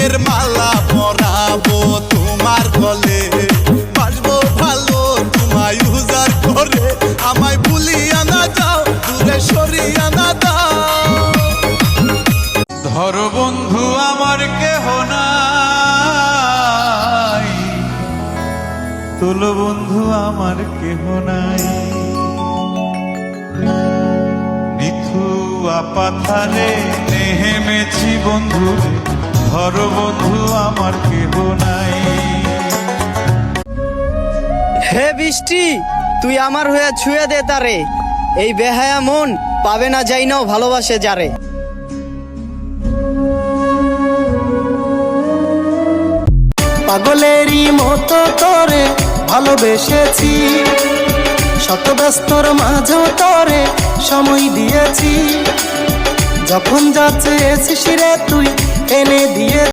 প্রেমের মালা পরাবো তোমার গলে, বাসবো ভালো তোমায় উজাড় করে, আমায় ভুলিয়া না যাও, দূরে সরিয়া না দাও। ধরো বন্ধু আমার কেহ নাই, তোলো বন্ধু আমার কেহ নাই, নিথুয়া পাথারে নেমেছি বন্ধু, ধরো বন্ধু আমার কেহ নাই। হে বৃষ্টি, তুই আমার হয়ে ছুঁয়ে দে তারে, এই বেহায়া মন পাবে না যাই নাও ভালোবাসে যারে। পাগলেরই মতো তোরে ভালোবেসেছি, শত ব্যস্তর মাঝেও তোরে সময় দিয়েছি, যখন যা চেয়েছিস রে তুই এনে দিয়ে